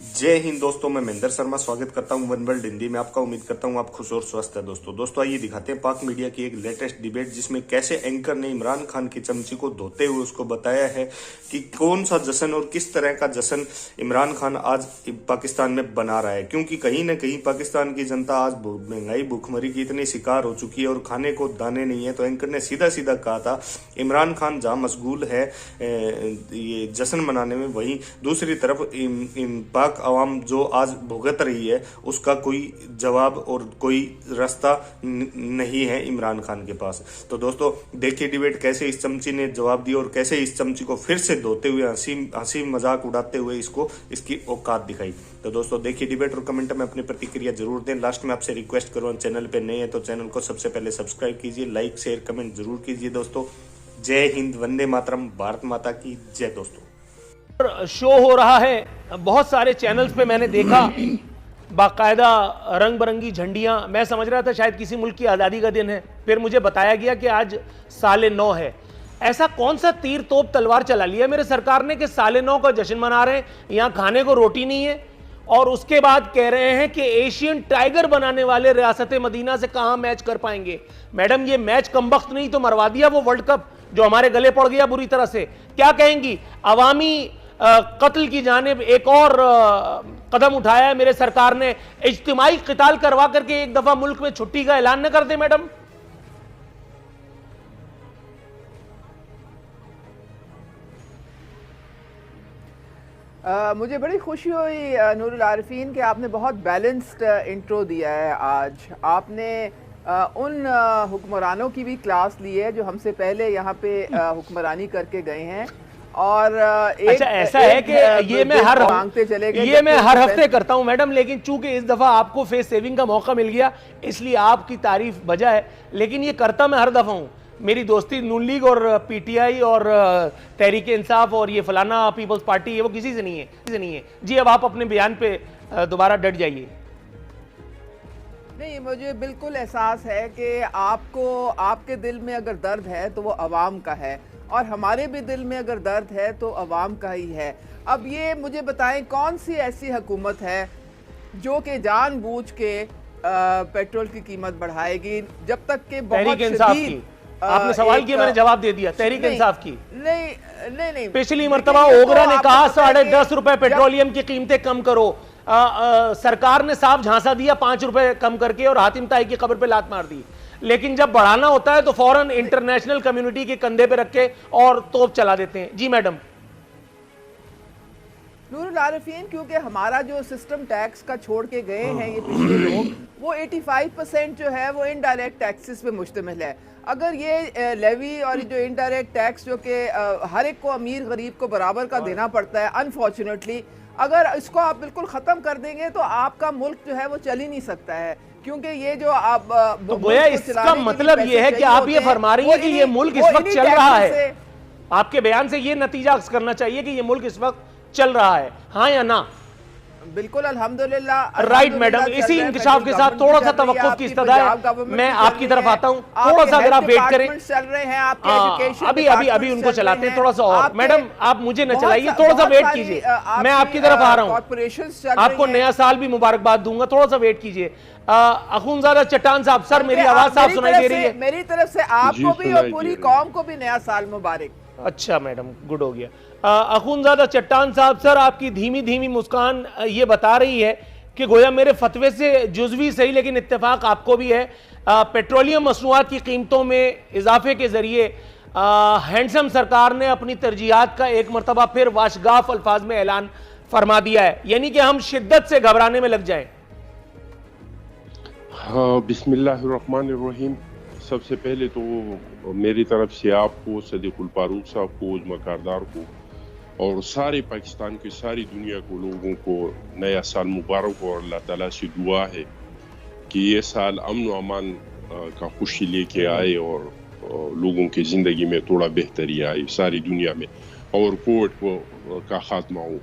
जय हिंद दोस्तों, मैं महेंद्र शर्मा स्वागत करता हूं वन वर्ल्ड हिंदी में आपका। उम्मीद करता हूं आप खुश और स्वस्थ है। दोस्तों आइए दिखाते हैं पाक मीडिया की एक लेटेस्ट डिबेट, जिसमें कैसे एंकर ने इमरान खान की चमची को धोते हुए उसको बताया है कि कौन सा जश्न और किस तरह का जश्न इमरान खान आज पाकिस्तान में बना रहा है। क्योंकि कहीं ना कहीं पाकिस्तान की जनता आज महंगाई भूखमरी की इतनी शिकार हो चुकी है और खाने को दाने नहीं है। तो एंकर ने सीधा सीधा कहा था इमरान खान जहां मशगूल है ये जश्न मनाने में, वहीं दूसरी तरफ पाक आवाम जो आज भुगत रही है उसका कोई जवाब और कोई रास्ता नहीं है इमरान खान के पास। तो दोस्तों देखिए डिबेट कैसे इस चमची ने जवाब दिया और कैसे इस चमची को फिर से धोते हुए हंसी मजाक उड़ाते हुए इसको इसकी औकात दिखाई। तो दोस्तों देखिए डिबेट और कमेंट में अपनी प्रतिक्रिया जरूर दें। लास्ट में आपसे रिक्वेस्ट करूँ, चैनल पे नए हैं तो चैनल को सबसे पहले सब्सक्राइब कीजिए, लाइक शेयर कमेंट जरूर कीजिए। दोस्तों जय हिंद, वंदे मातरम, भारत माता की जय। दोस्तों शो हो रहा है, बहुत सारे चैनल्स पे मैंने देखा बाकायदा रंग बिरंगी झंडियां। मैं समझ रहा था शायद किसी मुल्क की आज़ादी का दिन है, फिर मुझे बताया गया कि आज 9:30 है। ऐसा कौन सा तीर तोप तलवार चला लिया मेरे सरकार ने कि 9:30 का जश्न मना रहे हैं, यहाँ खाने को रोटी नहीं है। और उसके बाद कह रहे हैं कि एशियन टाइगर बनाने वाले रियासत मदीना से कहाँ मैच कर पाएंगे। मैडम ये मैच कमबख्त नहीं तो मरवा दिया वो वर्ल्ड कप जो हमारे गले पड़ गया बुरी तरह से। क्या कहेंगी? अवामी कत्ल की जानिब एक और कदम उठाया है मेरे सरकार ने। इज्तिमाई क़िताल करवा करके एक दफा मुल्क में छुट्टी का ऐलान न कर दे मैडम। मुझे बड़ी खुशी हुई नूरुल आरिफीन कि आपने बहुत बैलेंस्ड इंट्रो दिया है। आज आपने उन हुक्मरानों की भी क्लास ली है जो हमसे पहले यहाँ पे हुक्मरानी करके गए हैं। और अच्छा ऐसा है कि ये मैं हर हफ्ते करता हूं मैडम, लेकिन चूंकि इस दफा आपको फेस सेविंग का मौका मिल गया इसलिए आपकी तारीफ बजा है, लेकिन ये करता मैं हर दफा हूं। मेरी दोस्ती नून लीग और पीटीआई और तहरीक इंसाफ और ये फलाना पीपल्स पार्टी है वो किसी से नहीं है। जी अब आप अपने बयान पे दोबारा डट जाइए। नहीं, मुझे बिल्कुल एहसास है कि आपको, आपके दिल में अगर दर्द है तो वो अवाम का है, और हमारे भी दिल में अगर दर्द है तो अवाम का ही है। अब ये मुझे बताएं कौन सी ऐसी हुकूमत है जो कि जानबूझ के पेट्रोल की कीमत बढ़ाएगी, जब तक कि बहुत शदीद आपने सवाल किया मैंने जवाब दे दिया। तहरीक इंसाफ की नहीं पिछली मरतबा ओगरा ने कहा 10.5 रुपए पेट्रोलियम की कीमतें कम करो। सरकार ने साफ झांसा दिया 5 रुपए कम करके और हातिम ताई की कब्र पे लात मार दी। लेकिन जब बढ़ाना होता है तो फौरन इंटरनेशनल कम्युनिटी के कंधे पे रख के और तोप चला देते हैं। जी मैडम। नूरुल आरिफीन, क्योंकि हमारा जो सिस्टम टैक्स का छोड़ के गए हैं ये पिछले लोग, वो 85% जो है वो इनडायरेक्ट टैक्सेस पे मुश्तमिल है। अगर ये लेवी और जो इनडायरेक्ट टैक्स जो कि हर एक को, अमीर गरीब को बराबर का देना पड़ता है, अनफॉर्चुनेटली अगर इसको आप बिल्कुल ख़त्म कर देंगे तो आपका मुल्क जो है वो चल ही नहीं सकता है। क्योंकि ये जो आप तो गोया इसका मतलब ये है कि आप ये फरमा रही है कि ये मुल्क इस वक्त चल रहा है। आपके बयान से ये नतीजा करना चाहिए कि ये मुल्क इस वक्त चल रहा है, हाँ या ना? बिल्कुल अल्हम्दुलिल्लाह। राइट मैडम, इसी इंकशाफ के साथ थोड़ा सा तवक्कुफ की इस्तदा है। मैं आपकी तरफ आता हूँ, थोड़ा सा अगर आप वेट करें। चल रहे हैं आपके अभी उनको चलाते हैं थोड़ा सा और। मैडम आप मुझे न चलाइए, थोड़ा सा वेट कीजिए, मैं आपकी तरफ आ रहा हूँ। आपको नया साल भी मुबारकबाद दूंगा, थोड़ा सा वेट कीजिए। अखुनजादा चट्टान साहब, सर मेरी आवाज साफ सुनाई दे रही है? मेरी तरफ से आपको भी और पूरी कौम को भी नया साल मुबारक। अच्छा मैडम, गुड हो गया। अखुनजादा चट्टान साहब, सर आपकी धीमी धीमी मुस्कान ये बता रही है कि गोया मेरे फतवे से जुज़वी सही लेकिन इत्तेफाक आपको भी है। पेट्रोलियम मसनूआत की कीमतों में इजाफे के जरिए हैंडसम सरकार ने अपनी तरजीहात का एक मरतबा फिर वाशगाफ अल्फाज में ऐलान फरमा दिया है, यानी कि हम शिद्दत से घबराने में लग जाएं। बिस्मिल्लाहिर्रहमानिर्रहीम। सबसे पहले तो मेरी तरफ से आपको, सदीकुल फारूक साहब को, उज़मा कारदार को और सारे पाकिस्तान की सारी दुनिया को, लोगों को नया साल मुबारक हो। और अल्लाह ताला से दुआ है कि ये साल अमन व अमान का खुशी लेके आए और लोगों की ज़िंदगी में थोड़ा बेहतरी आए सारी दुनिया में, और कोविड का खात्मा हो।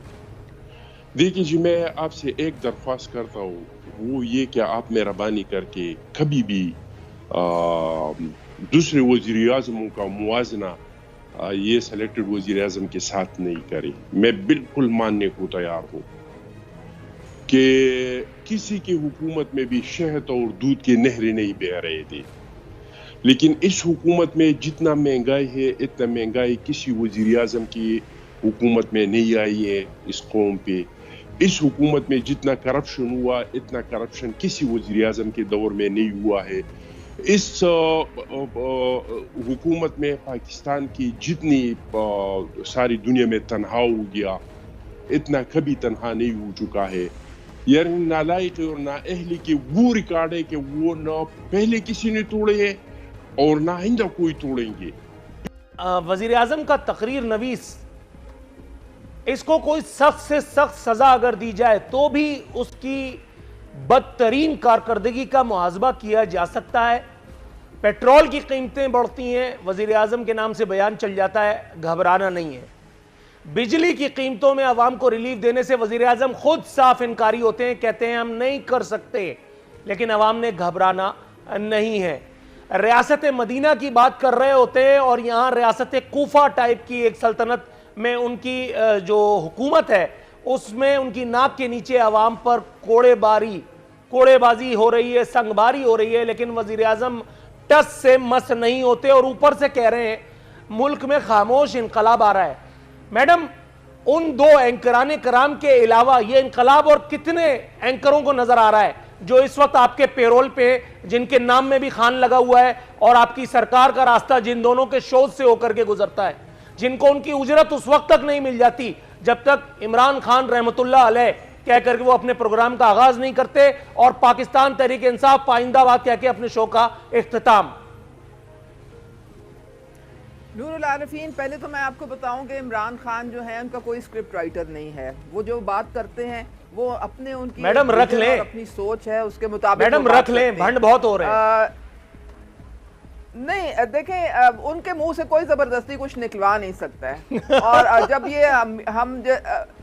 देखिए जी, मैं आपसे एक दरख्वास्त करता हूँ, वो ये कि आप मेहरबानी करके कभी भी दूसरे वज़ीर आज़मों का मुवाजना ये सेलेक्टेड वज़ीर आज़म के साथ नहीं करें। मैं बिल्कुल मानने को तैयार हूँ, कि किसी की हुकूमत में भी शहद और दूध की नहरें नहीं बह रहे थे, लेकिन इस हुकूमत में जितना महंगाई है इतना महंगाई किसी वज़ीर आज़म की हुकूमत में नहीं आई है इस कौम पे। इस हुकूमत में जितना करप्शन हुआ इतना करप्शन किसी वज़ीर आज़म के दौर में नहीं हुआ है। इस हुकूमत में पाकिस्तान की जितनी सारी दुनिया में तनहा हो गया इतना कभी तनहा नहीं हो चुका है। यानी नालायक और नाअहली के वो रिकॉर्ड है कि वो ना पहले किसी ने तोड़े हैं और ना आइंदा कोई तोड़ेंगे। वजीर आजम का तकरीर नवीस, इसको कोई सख्त से सख्त सजा अगर दी जाए तो भी उसकी बदतरीन कारकर्दगी का मुहासबा किया जा सकता है। पेट्रोल की कीमतें बढ़ती हैं, वजीर आजम के नाम से बयान चल जाता है, घबराना नहीं है। बिजली की कीमतों में आवाम को रिलीफ देने से वजीर आजम खुद साफ इनकारी होते हैं, कहते हैं हम नहीं कर सकते, लेकिन आवाम ने घबराना नहीं है। रियासत मदीना की बात कर रहे होते हैं और यहाँ रियासत कूफा टाइप की एक सल्तनत में उनकी जो हुकूमत है उसमें उनकी नाक के नीचे आवाम पर कोड़ेबाजी हो रही है, संगबारी हो रही है, लेकिन वजीर आजम टस से मस नहीं होते और ऊपर से कह रहे हैं मुल्क में खामोश इनकलाब आ रहा है। मैडम, उन दो एंकराने कराम के अलावा ये इनकलाब और कितने एंकरों को नजर आ रहा है जो इस वक्त आपके पेरोल पे, जिनके नाम में भी खान लगा हुआ है और आपकी सरकार का रास्ता जिन दोनों के शोध से होकर के गुजरता है, जिनको उनकी उजरत उस वक्त तक नहीं मिल जाती जब तक इमरान खान रहमतुल्लाह अलैह कह करके वो अपने प्रोग्राम का आगाज नहीं करते और पाकिस्तान तहरीक इंसाफ पाइंदाबाद कह के अपने शो का इख्तिताम। नूरुल आरिफीन, पहले तो मैं आपको बताऊं कि इमरान खान जो है उनका कोई स्क्रिप्ट राइटर नहीं है। वो जो बात करते हैं वो अपने उनकी मैडम रख लें, अपनी सोच है उसके मुताबिक मैडम रख लें, भंड बहुत हो रहे हैं। नहीं देखें, उनके मुंह से कोई जबरदस्ती कुछ निकलवा नहीं सकता है। और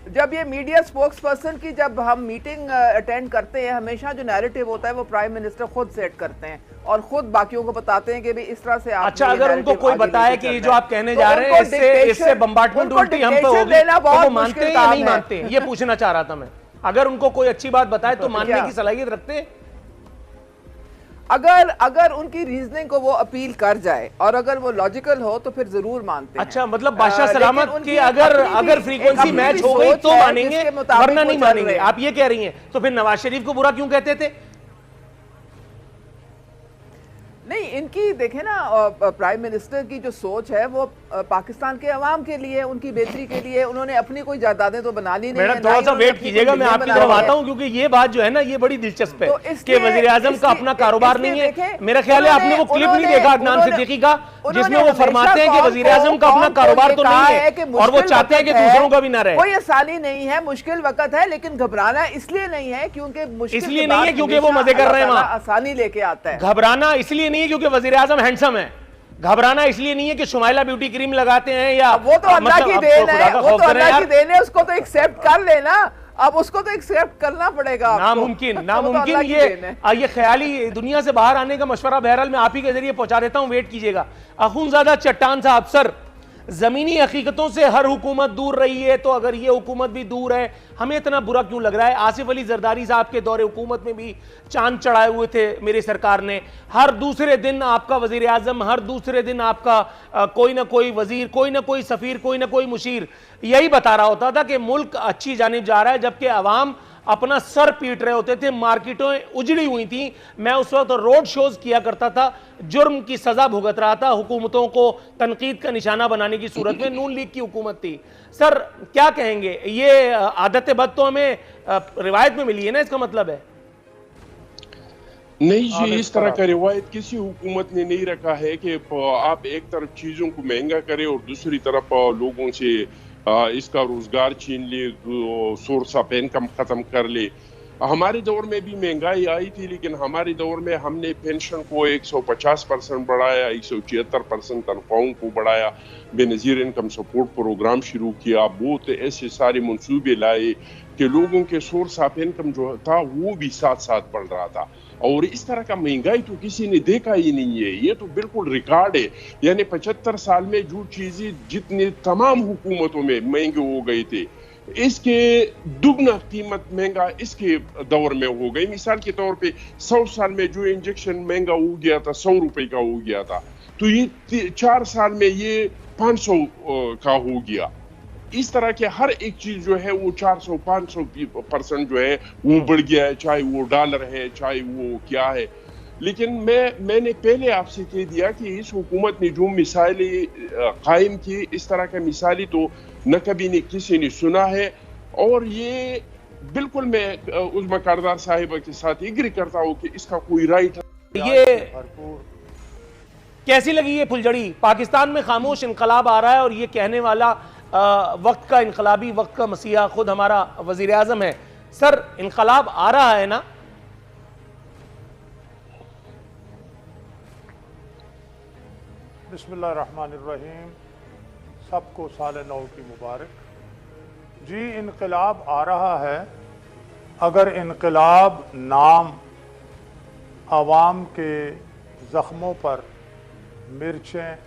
जब ये मीडिया स्पोक्स पर्सन की जब हम मीटिंग अटेंड करते हैं, हमेशा जो नैरेटिव होता है वो प्राइम मिनिस्टर खुद सेट करते हैं और खुद बाकियों को बताते हैं कि भी इस तरह से आप। अच्छा, अगर उनको कोई बताए कि जो आप कहने जा रहे हैं इससे बम्बार्टमेंट उल्टी हम पे होगी तो वो मानते हैं या नहीं मानते, ये पूछना चाह रहा था मैं। अगर उनको कोई अच्छी बात बताए तो मानने की सलाहियत रखते हैं? अगर उनकी रीजनिंग को वो अपील कर जाए और अगर वो लॉजिकल हो तो फिर जरूर मानते हैं। अच्छा, मतलब बादशाह सलामत की अगर फ्रीक्वेंसी मैच हो गई तो मानेंगे, वरना नहीं मानेंगे, आप ये कह रही हैं। तो फिर नवाज शरीफ को बुरा क्यों कहते थे? नहीं, इनकी देखें ना, प्राइम मिनिस्टर की जो सोच है वो पाकिस्तान के अवाम के लिए, उनकी बेहतरी के लिए। उन्होंने अपनी कोई जायदादें तो बना ली नहीं। मैडम थोड़ा सा वेट कीजिएगा, मैं आपकी तरफ आता हूं, क्योंकि ये बात जो है ना ये बड़ी दिलचस्प है कि वजीर आजम का अपना कारोबार नहीं है। मेरा ख्याल है आपने वो क्लिप नहीं देखा अदनान सिद्दीकी का, जिसमें वो फरमाते हैं कि वजीर आजम का अपना कारोबार तो नहीं है और वो चाहते हैं कि दूसरों का भी ना रहे। कोई आसानी नहीं है, मुश्किल वक्त है, लेकिन घबराना इसलिए नहीं है क्योंकि इसलिए नहीं है क्योंकि वो मजे कर रहे हैं, वहां आसानी लेके आता है। घबराना इसलिए नहीं है क्योंकि वजीर आजम हैंडसम है। घबराना इसलिए नहीं है कि शुमाइला ब्यूटी क्रीम लगाते हैं या वो तो अल्लाह की देन है, वो तो अल्लाह की देन है, उसको तो एक्सेप्ट कर लेना। अब उसको तो एक्सेप्ट करना पड़ेगा। नामुमकिन ये ख्याली दुनिया से बाहर आने का मशवरा बहरहाल मैं आप ही के जरिए पहुंचा देता हूं, वेट कीजिएगा। अखुनज़ादा चट्टान साहब, सर जमीनी हकीकतों से हर हुकूमत दूर रही है, तो अगर ये हुकूमत भी दूर है हमें इतना बुरा क्यों लग रहा है? आसिफ अली जरदारी साहब के दौरे हुकूमत में भी चांद चढ़ाए हुए थे मेरी सरकार ने। हर दूसरे दिन आपका वजीर आजम, हर दूसरे दिन आपका कोई ना कोई वजीर, कोई ना कोई सफीर, कोई ना कोई मुशीर यही बता रहा होता था कि मुल्क अच्छी जानिब जा रहा है, जबकि अवाम अपना सर पीट रहे होते थे, मार्केटें उजड़ी हुई थी। मैं उस वक्त रोड शोज किया करता था, जुर्म की सजा भुगत रहा था, हुकूमतों को तनकीद का निशाना बनाने की सूरत में नून लीग की हुकूमत थी। सर क्या कहेंगे, ये आदत बद तो हमें रिवायत में मिली है ना, इसका मतलब है? नहीं जी, इस तरह का रिवायत किसी हुकूमत ने नहीं रखा है कि आप एक तरफ चीजों को महंगा करें और दूसरी तरफ लोगों से इसका रोजगार छीन ले, सोर्स ऑफ इनकम खत्म कर ले। हमारे दौर में भी महंगाई आई थी, लेकिन हमारे दौर में हमने पेंशन को 150% बढ़ाया, 176% तनख्वाहों को बढ़ाया, बेनज़ीर इनकम सपोर्ट प्रोग्राम शुरू किया, बहुत ऐसे सारे मंसूबे लाए कि लोगों के सोर्स ऑफ इनकम जो था वो भी साथ साथ बढ़ रहा था। और इस तरह का महंगाई तो किसी ने देखा ही नहीं है, ये तो बिल्कुल रिकॉर्ड है। यानी 75 साल में जो चीजें जितने तमाम हुकूमतों में महंगे हो गए थे, इसके दुगना कीमत महंगा इसके दौर में हो गई। मिसाल के तौर पे 100 साल में जो इंजेक्शन महंगा हो गया था 100 रुपए का हो गया था, तो ये 4 साल में ये 500 का हो गया। इस तरह के हर एक चीज जो है वो 400-500% जो है वो बढ़ गया है, चाहे वो डॉलर है चाहे वो क्या है। लेकिन मैंने पहले आपसे कह दिया कि इस हुकूमत ने जो मिसालें कायम की, इस तरह का मिसाली तो न कभी ने किसी ने सुना है। और ये बिल्कुल मैं उस्मा कारदार साहिबा के साथ एग्री करता हूँ कि इसका कोई राइट ये कैसी लगी ये फुलझड़ी? पाकिस्तान में खामोश इनकलाब आ रहा है और ये कहने वाला वक्त का इनकलाबी, वक्त का मसीहा खुद हमारा वजीर आजम है। सर, इनकलाब आ रहा है ना? बिस्मिल्लाहिर्रहमानिर्रहीम। सबको साल नौ की मुबारक। जी, इनकलाब आ रहा है। अगर इनकलाब नाम आवाम के ज़ख्मों पर मिर्चें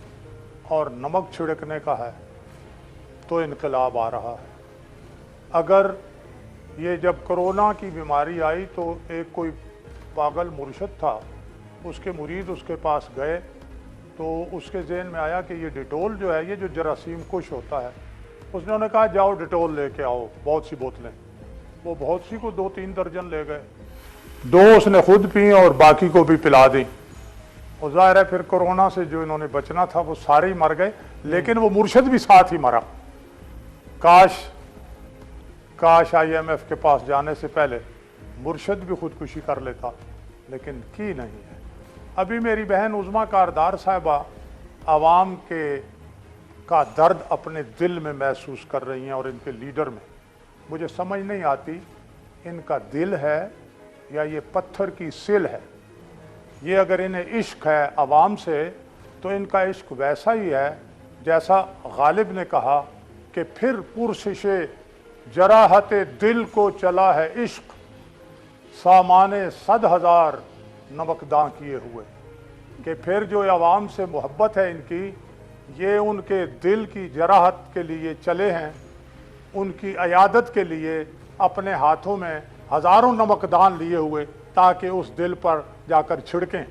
और नमक छिड़कने का है तो इनकलाब आ रहा है। अगर ये जब कोरोना की बीमारी आई तो एक कोई पागल मुर्शद था, उसके मुरीद उसके पास गए तो उसके जहन में आया कि ये डिटोल जो है, ये जो जरासीम कुश होता है, उसने उन्हें कहा जाओ डिटोल लेके आओ बहुत सी बोतलें। वो बहुत सी को 2-3 दर्जन ले गए, 2 उसने खुद पी और बाकी को भी पिला दी। और जाहिर है फिर कोरोना से जो इन्होंने बचना था वो सारे ही मर गए, लेकिन वो मुर्शद भी साथ ही मरा। काश IMF के पास जाने से पहले मुर्शद भी खुदकुशी कर लेता, लेकिन की नहीं है। अभी मेरी बहन उज़्मा कारदार साहिबा आवाम के का दर्द अपने दिल में महसूस कर रही हैं और इनके लीडर में। मुझे समझ नहीं आती इनका दिल है या ये पत्थर की सिल है। ये अगर इन्हें इश्क है आवाम से तो इनका इश्क वैसा ही है जैसा गालिब ने कहा कि फिर पुरशिशे जराहते दिल को चला है इश्क, सामाने 100,000 नमकदां किए हुए। कि फिर जो आवाम से मोहब्बत है इनकी, ये उनके दिल की जराहत के लिए चले हैं, उनकी अयादत के लिए अपने हाथों में हज़ारों नमकदान लिए हुए ताकि उस दिल पर जाकर छिड़कें।